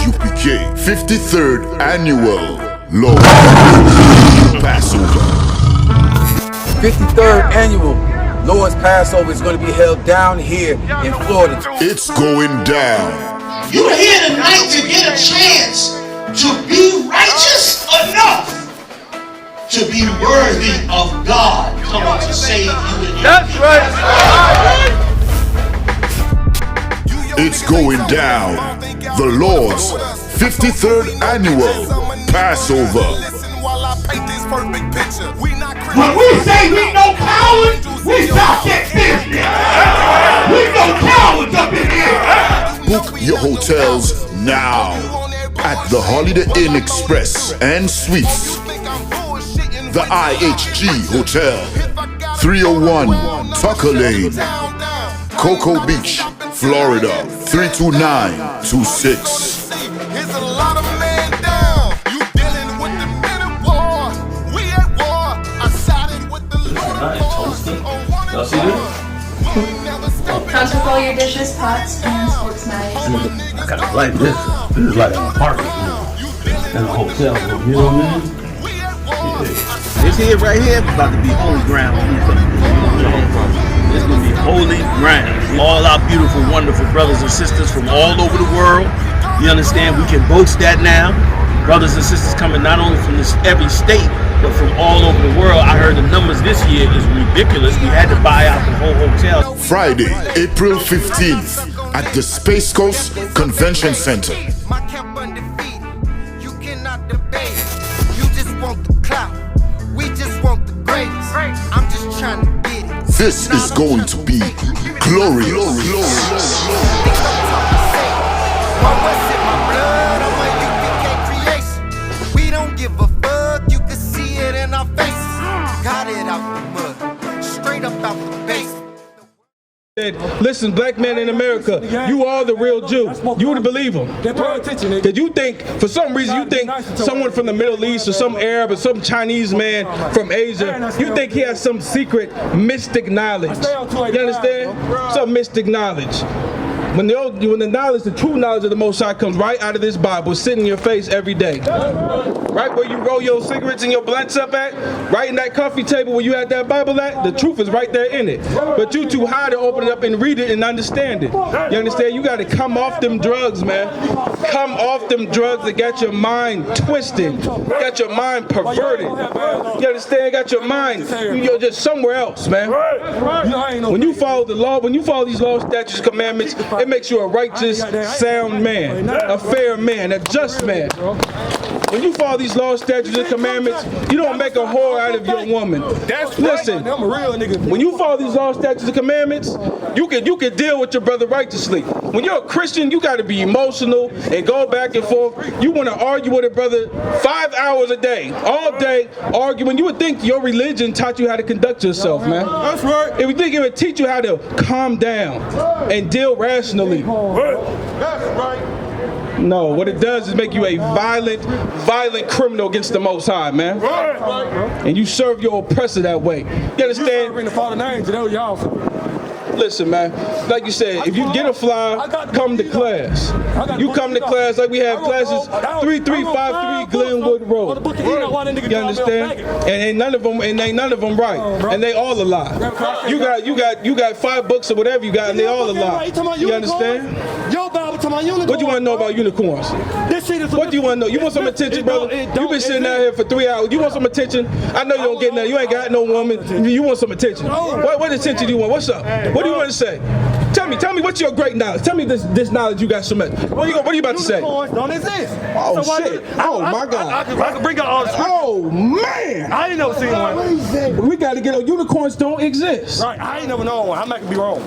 I.S.U.P.K. 53rd Annual Lord Passover. 53rd Annual Lord's Passover is going to be held down here in Florida. It's going down. You're here tonight to get a chance to be righteous enough to be worthy of God coming to save you. That's right. It's going down. The Lord's 53rd Annual Passover. When we say we no cowards, we talk that business. We no cowards up in here. Book your hotels now at the Holiday Inn Express and Suites, the IHG Hotel, 301 Tucker Lane, Cocoa Beach, Florida, 32926. Here's a lot of men down. You dealing with the men of war. We at war. I sided with the Lord. Y'all see this? Comes with all your dishes, pots, and sports knives. I kind of like this. This is like an apartment and a hotel room. You know what I mean? Yeah. This here right here about to be holy ground. It's gonna be holy ground. All our beautiful, wonderful brothers and sisters from all over the world. You understand? We can boast that now. Brothers and sisters coming not only from every state, but from all over the world. I heard the numbers this year is ridiculous. We had to buy out the whole hotel. Friday, April 15th at the Space Coast Convention Center. My camp undefeated. You cannot debate. You just want the clout. We just want the greatest. I'm just trying to get it. This is going to be glorious. We don't give a fuck, you can see it in our faces. Got it out the mud, straight up out the base. Listen, black men in America, you are the real Jew. You would believe him. Did you think, for some reason, you think someone from the Middle East or some Arab or some Chinese man from Asia, you think he has some secret mystic knowledge? You understand? Some mystic knowledge. When the knowledge, the true knowledge of the Most High comes right out of this Bible, sitting in your face every day. Right where you roll your cigarettes and your blunts up at, right in that coffee table where you had that Bible at, the truth is right there in it. But you too high to open it up and read it and understand it. You understand? You got to come off them drugs, man. Come off them drugs that got your mind twisted, got your mind perverted. You understand? Got your mind, you're just somewhere else, man. When you follow the law, when you follow these laws, statutes, commandments, it makes you a righteous, sound man, a fair man, a just man. When you follow these laws, statutes, and commandments, you don't make a whore out of your woman. Listen, when you follow these laws, statutes, and commandments, you can deal with your brother righteously. When you're a Christian, you got to be emotional and go back and forth. You want to argue with a brother 5 hours a day, all day, arguing. You would think your religion taught you how to conduct yourself, man. That's right. If you think it would teach you how to calm down and deal rationally. That's right. No, what it does is make you a violent criminal against the Most High, man. And you serve your oppressor that way. You understand? Listen, man, like you said, if you get a fly, come to class. You come to class like we have classes 3353 Glenwood Road. You understand? And ain't none of them right. And they all a lie. You got 5 books or whatever you got, and they all a lie. You understand? What do you want to know about unicorns? What do you want to know? You want some attention, brother? You've been sitting out here for 3 hours. You want some attention? I know you don't get nothing. You ain't got no woman. You want some attention. What attention do you want? What's up? What do you want to say? Tell me what's your great knowledge. Tell me this knowledge you got so much. What are you about to say? Don't exist. Oh shit. Oh my God. I can bring out all the scriptures. Oh man. I ain't never seen one. We got to get unicorns don't exist. Right. I ain't never known one. I might be wrong.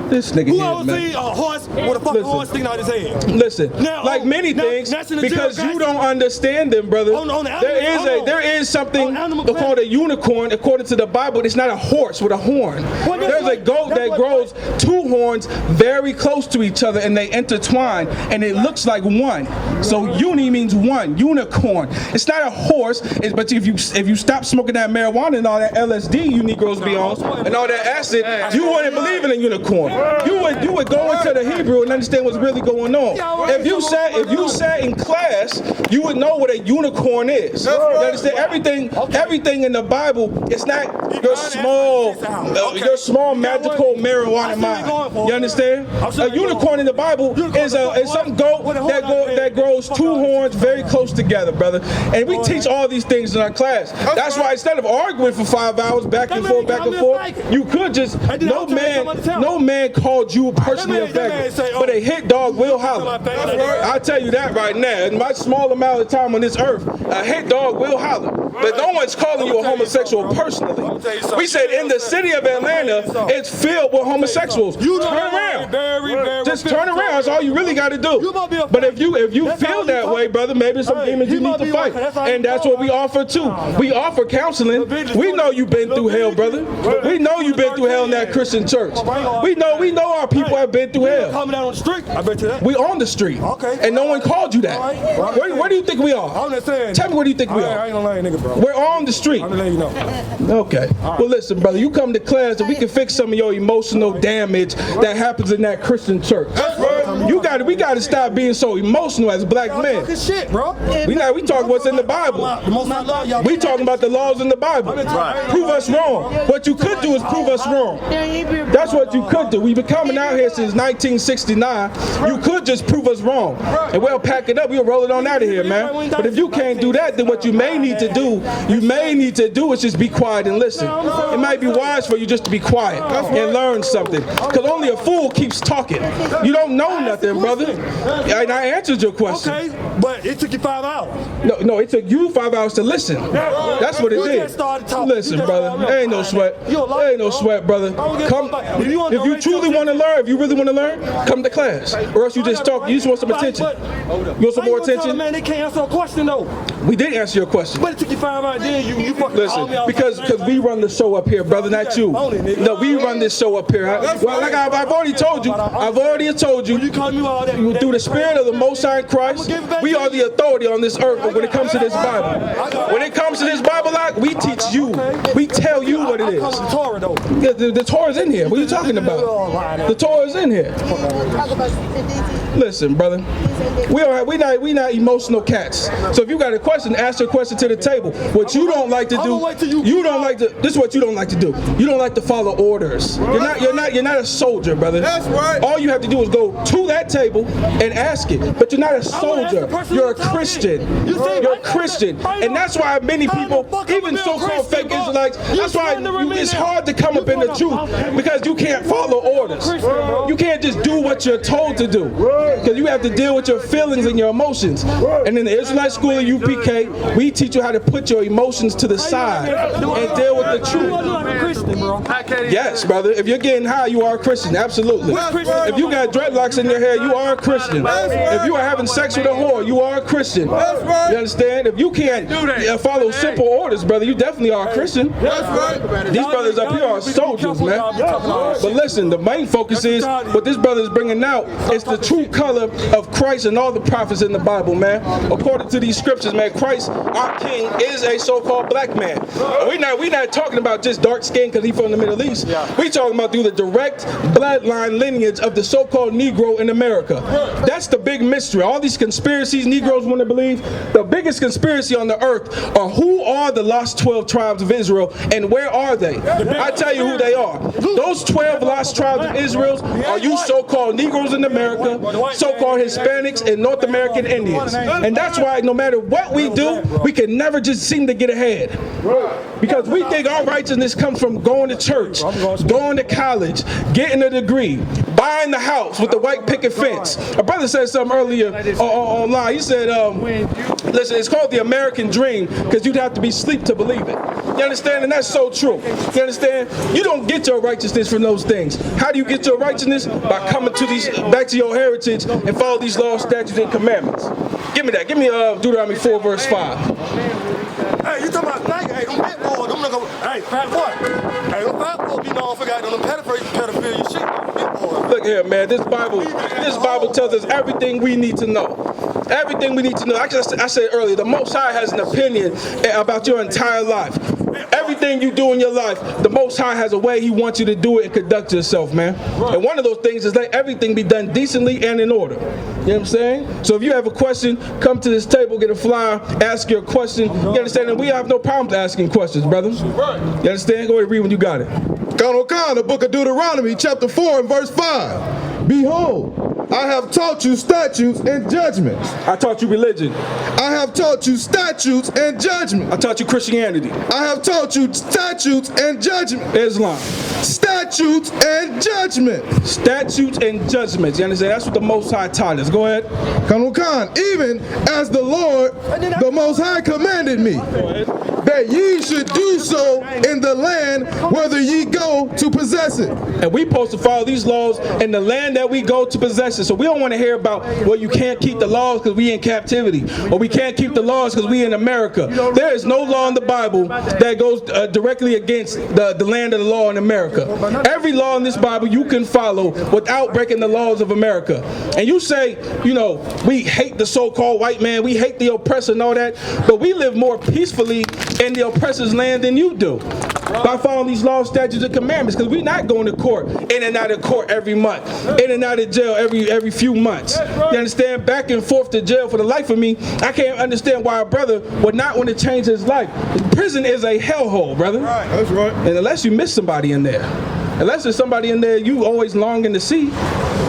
This nigga Who here, ever man. seen a horse with a fucking horse sticking out his head? Listen, now, like many things, because you don't understand them, brother. There is something called a unicorn, according to the Bible. It's not a horse with a horn. There's a goat that grows 2 horns very close to each other, and they intertwine, and it looks like one. So uni means one, unicorn. It's not a horse, but if you stop smoking that marijuana and all that LSD you Negroes be on, and all that acid, you wouldn't believe in a unicorn. you would go into the Hebrew and understand what's really going on. If you sat in class, you would know what a unicorn is. You understand? Everything in the Bible, it's not your small magical marijuana mind. You understand? A unicorn in the Bible is some goat that grows two horns very close together, brother. And we teach all these things in our class. That's why instead of arguing for 5 hours back and forth, you could just no man called you personally affected, but a hit dog will holler. I'll tell you that right now. In my small amount of time on this earth, a hit dog will holler. But no one's calling you a homosexual personally. We said in the city of Atlanta, it's filled with homosexuals. Turn around. Just turn around. That's all you really got to do. But if you feel that way, brother, maybe some demons you need to fight. And that's what we offer too. We offer counseling. We know you've been through hell, brother. We know you've been through hell in that Christian church. We know our people have been through hell. Coming down on the street, I bet you that. We on the street. Okay. And no one called you that. Where do you think we are? I'm just saying. Tell me where do you think we are? I ain't gonna lie, nigga, bro. We're on the street. I'm letting you know. Okay. Well, listen, brother, you come to class and we can fix some of your emotional damage that happens in that Christian church. We got to stop being so emotional as black men. Shit, bro. We talking what's in the Bible. We talking about the laws in the Bible. Prove us wrong. What you could do is prove us wrong. That's what you could do. We've been coming out here since 1969. You could just prove us wrong. And we'll pack it up. We'll roll it on out of here, man. But if you can't do that, then what you may need to do is just be quiet and listen. It might be wise for you just to be quiet and learn something. Because only a fool keeps talking. You don't know nothing, brother. And I answered your question. Okay, but it took you 5 hours. No, it took you 5 hours to listen. That's what it did. Listen, brother, there ain't no sweat. There ain't no sweat, brother. Come, if you truly want to learn, if you really want to learn, come to class. Or else you just talk, you just want some attention. You want some more attention? Man, they can't answer a question, though. We did answer your question. But it took you 5 hours, then you fucking listen, because we run the show up here, brother, not you. No, we run this show up here. Well, like I've already told you, you call me all that. Through the spirit of the Most High Christ, we are the authority on this earth when it comes to this Bible. When it comes to this Bible, we teach you. We tell you what it is. The Torah's in here. What are you talking about? The Torah's in here. Listen, brother, we not emotional cats. So if you got a question, ask your question to the table. What you don't like to do, this is what you don't like to do. You don't like to follow orders. You're not a soldier, brother. That's right. All you have to do is go to that table and ask it. But you're not a soldier. You're a Christian. You're a Christian. And that's why many people, even so-called fake Israelites, that's why it's hard to come up in the truth, because you can't follow orders. You can't just do what you're told to do, because you have to deal with your feelings and your emotions. And in the Israelite school of UPK, we teach you how to put your emotions to the side and deal with the truth. Yes, brother. If you're getting high, you are a Christian. Absolutely. If you got dreadlocks in your hair, you are a Christian. If you are having sex with a whore, you are a Christian. You understand? If you can't follow simple orders, brother, you definitely are a Christian. These brothers up here are soldiers, man. But listen, the main focus is what this brother is bringing out is the true color of Christ and all the prophets in the Bible, man. According to these scriptures, man, Christ, our King, is a so-called black man. We not talking about just dark skin because he's from the Middle East. We talking about through the direct bloodline lineage of the so-called Negro in America. That's the big mystery. All these conspiracies Negroes want to believe. The biggest conspiracy on the earth are who are the lost 12 tribes of Israel and where are they? I tell you who they are. Those 12 lost tribes of Israel are you so-called Negroes in America, so-called Hispanics, and North American Indians. And that's why no matter what we do, we can never just seem to get ahead. Because we think our righteousness comes from going to church, going to college, getting a degree, buying the house with the white picket fence. A brother said something earlier online. He said, listen, it's called the American dream because you'd have to be asleep to believe it. You understand? And that's so true. You understand? You don't get your righteousness from those things. How do you get your righteousness? By coming to back to your heritage and follow these laws, statutes, and commandments. Give me that. Give me Deuteronomy 4, verse 5. Hey, you talking about thank? Hey, them big boys, them niggas. Hey, fat boy. Hey, them fat boys, you know, I forgot them pedophilia shit. Big boys. Look here, man. This Bible tells us everything we need to know. Everything we need to know. I said earlier, the Most High has an opinion about your entire life. everything you do in your life, the Most High has a way He wants you to do it and conduct yourself, man. And one of those things is let everything be done decently and in order. You know what I'm saying? So if you have a question, come to this table, get a flyer, ask your question. You understand? And we have no problems asking questions, brother. You understand? Go ahead and read when you got it. Khan, the book of Deuteronomy, chapter 4 and verse 5. Behold, I have taught you statutes and judgments. I taught you religion. I have taught you statutes and judgments. I taught you Christianity. I have taught you statutes and judgments. Islam. Statutes and judgments. Statutes and judgments. You understand? That's what the Most High taught us. Go ahead. Khan, even as the Lord, the Most High commanded me, that ye should do so in the land whither ye go to possess it. And we supposed to follow these laws in the land that we go to possess it. So we don't want to hear about, well, you can't keep the laws because we in captivity, or we can't keep the laws because we in America. There is no law in the Bible that goes directly against the land of the law in America. Every law in this Bible you can follow without breaking the laws of America. And you say, you know, we hate the so-called white man, we hate the oppressor and all that, but we live more peacefully in the oppressor's land than you do by following these laws, statutes, and commandments, because we're not going to court, in and out of court every month, in and out of jail every few months. You understand? Back and forth to jail. For the life of me, I can't understand why a brother would not want to change his life. Prison is a hellhole, brother. That's right. And unless you miss somebody in there, unless there's somebody in there you always longing to see.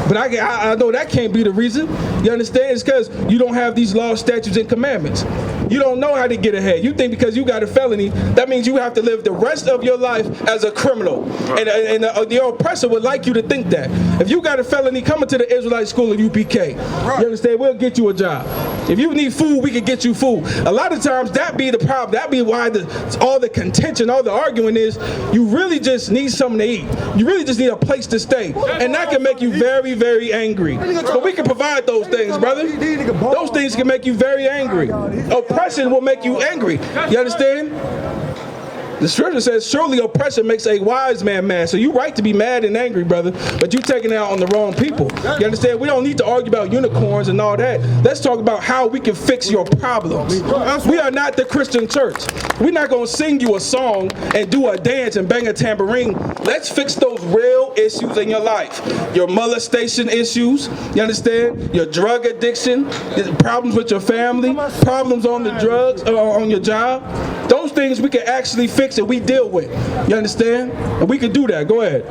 But I know that can't be the reason. You understand? It's because you don't have these laws, statutes, and commandments. You don't know how to get ahead. You think because you got a felony, that means you have to live the rest of your life as a criminal. Right. And the oppressor would like you to think that. If you got a felony, coming to the Israelite school at UPK. Right. You understand? We'll get you a job. If you need food, we can get you food. A lot of times that be the problem. That be why all the contention, all the arguing is you really just need something to eat. You really just need a place to stay. And that can make you very, very angry. But we can provide those things, brother. Those things can make you very angry. Oppression will make you angry. You understand? The scripture says, surely oppression makes a wise man mad. So you're right to be mad and angry, brother, but you're taking it out on the wrong people. You understand? We don't need to argue about unicorns and all that. Let's talk about how we can fix your problems. We are not the Christian church. We're not going to sing you a song and do a dance and bang a tambourine. Let's fix those real issues in your life. Your molestation issues, you understand? Your drug addiction, problems with your family, problems on the drugs, on your job. Those things we can actually fix and we deal with. You understand? And we can do that. Go ahead.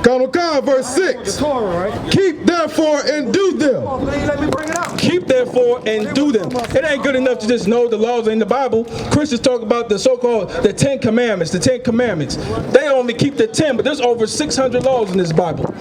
Khan, verse 6. Keep therefore and do them. Keep therefore and do them. It ain't good enough to just know the laws in the Bible. Christians talk about the so-called the 10 commandments. The 10 commandments. They only keep the 10, but there's over 600 laws in this Bible.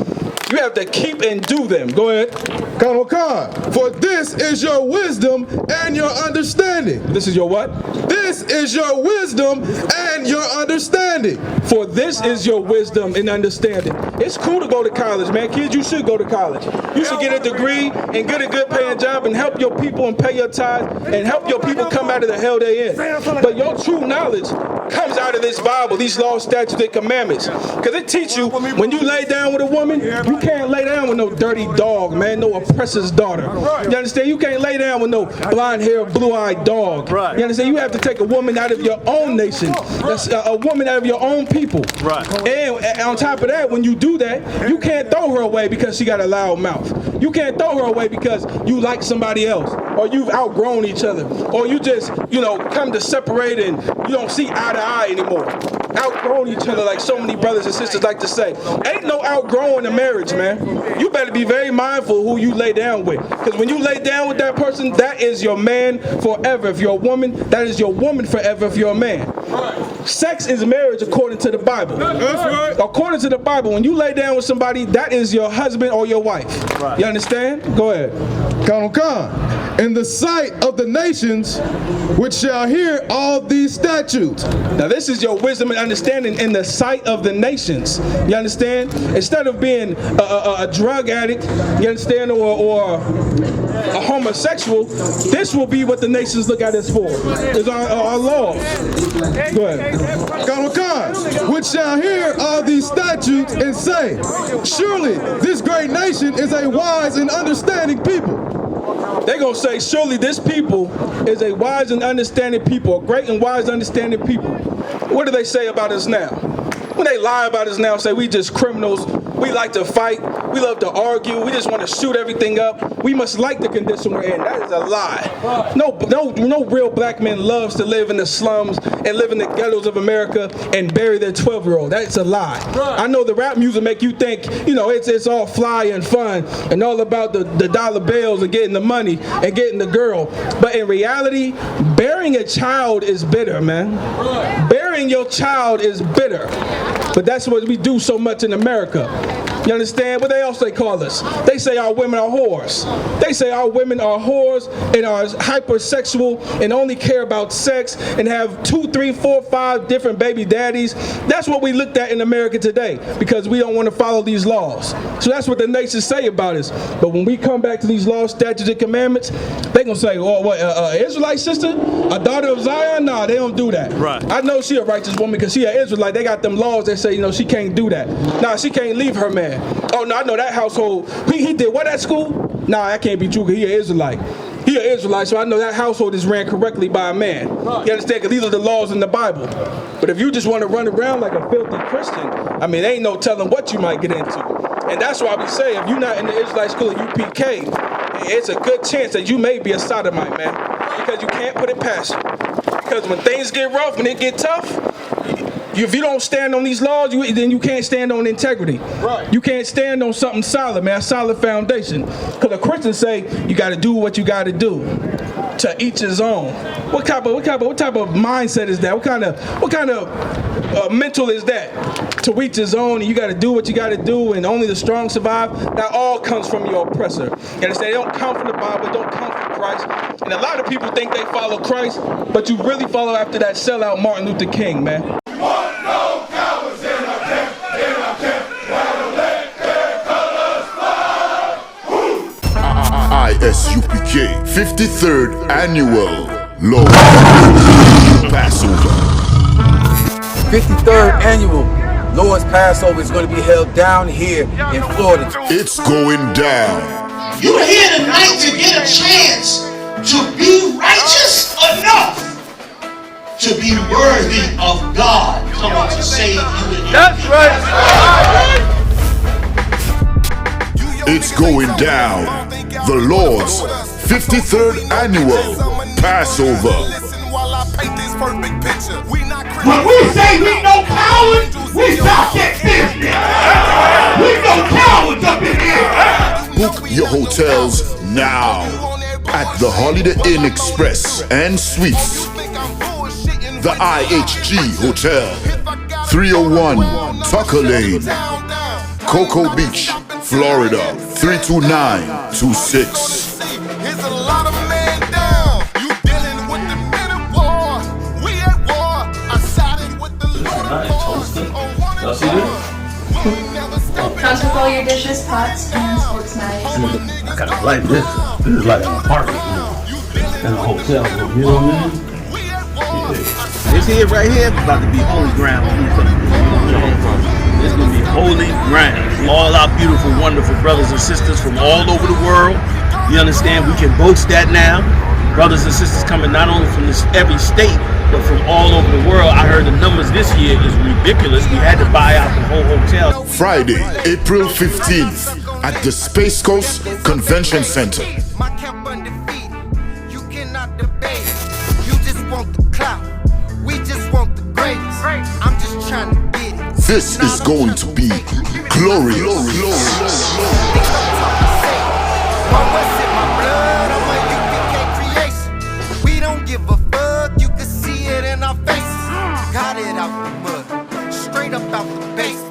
You have to keep and do them. Go ahead. Khan, for this is your wisdom and your understanding. This is your what? This is your wisdom and your understanding. For this is your wisdom and understanding. It's cool to go to college, man. Kids, you should go to college. You should get a degree and get a good paying job and help your people and pay your tithes and help your people come out of the hell they in. But your true knowledge comes out of this Bible, these laws, statutes, and commandments. Because it teaches you when you lay down with a woman, you can't lay down with no dirty dog, man, no oppressor's daughter. You understand? You can't lay down with no blonde-haired, blue-eyed dog. You understand? You have to take a woman out of your own nation, a woman out of your own people. And on top of that, when you do that, you can't throw her away because she got a loud mouth. You can't throw her away because you like somebody else, or you've outgrown each other, or you just, come to separate and you don't see eye to eye anymore. Outgrown each other, like so many brothers and sisters like to say. Ain't no outgrowing a marriage, man. You better be very mindful who you lay down with. Because when you lay down with that person, that is your man forever. If you're a woman, that is your woman forever if you're a man. Sex is marriage according to the Bible. That's right. According to the Bible, when you lay down with somebody, that is your husband or your wife. You understand? Go ahead. Khan, in the sight of the nations, which shall hear all these statutes. Now this is your wisdom and understanding in the sight of the nations. You understand? Instead of being a drug addict, you understand, or a homosexual, this will be what the nations look at us for. Is our laws. Go ahead. Khan, which shall hear all these statutes and say, surely this great nation is a wise and understanding people. they're going to say, surely this people is a wise and understanding people, a great and wise understanding people. What do they say about us now? When they lie about us now, say we just criminals, we like to fight, we love to argue, we just want to shoot everything up, we must like the condition we're in. That is a lie. No real black man loves to live in the slums and live in the ghettos of America and bury their 12-year-old. That's a lie. I know the rap music make you think, you know, it's all fly and fun and all about the dollar bills and getting the money and getting the girl. But in reality, burying a child is bitter, man. Burying your child is bitter. But that's what we do so much in America. You understand? What they also call us? They say our women are whores. They say our women are whores and are hypersexual and only care about sex and have 2, 3, 4, 5 different baby daddies. That's what we looked at in America today because we don't want to follow these laws. So that's what the nations say about us. But when we come back to these laws, statutes, and commandments, they gonna say, "Oh, what? Israelite sister, a daughter of Zion? Nah, they don't do that." Right. I know she a righteous woman because she an Israelite. They got them laws that say, you know, she can't do that. Nah, she can't leave her man. Oh no, I know that household. He did what at school? Nah, that can't be true because he an Israelite. He an Israelite, so I know that household is ran correctly by a man. You understand? Because these are the laws in the Bible. But if you just want to run around like a filthy Christian, I mean, ain't no telling what you might get into. And that's why we say if you're not in the Israelite school of UPK, it's a good chance that you may be a sodomite, man. Because you can't put it past you. Because when things get rough, when it get tough, if you don't stand on these laws, then you can't stand on integrity. Right. You can't stand on something solid, man, a solid foundation. Because the Christians say you got to do what you got to do. To each his own. What type of mindset is that? What kind of mental is that? To each his own, and you got to do what you got to do, and only the strong survive. That all comes from your oppressor. You understand? They don't come from the Bible, don't come from Christ. And a lot of people think they follow Christ, but you really follow after that sellout Martin Luther King, man. I.S.U.P.K. 53rd Annual Lord Passover. 53rd Annual Lord's Passover is going to be held down here in Florida. It's going down. You're here tonight to get a chance to be righteous enough to be worthy of God coming to save you and your That's right. It's going down. The Lord's 53rd Annual Passover. When we say we no cowards, we talk that business. We no cowards up in here. Book your hotels now at the Holiday Inn Express and Suites, the IHG Hotel, 301 Tucker Lane, Cocoa Beach, Florida, 32926. Here's a lot of men down. You dealing with the men of war. We at war. I sided with the Lord. Y'all see this? Comes with all your dishes, pots, and sports knives. I kind of like this. This is like an apartment, you know, and a hotel. You know what I mean? Yeah. This here, right here, is about to be holy ground. It's going to be holy ground. All our beautiful, wonderful brothers and sisters from all over the world. You understand? We can boast that now. Brothers and sisters coming not only from every state, but from all over the world. I heard the numbers this year is ridiculous. We had to buy out the whole hotel. Friday, April 15th at the Space Coast Convention Center. My camp undefeated. You cannot debate. You just want the clout. We just want the greatest. I'm just trying to get it. This is going to be glorious. We don't give a fuck, you can see it in our faces. Got it out the mud, straight up out the base.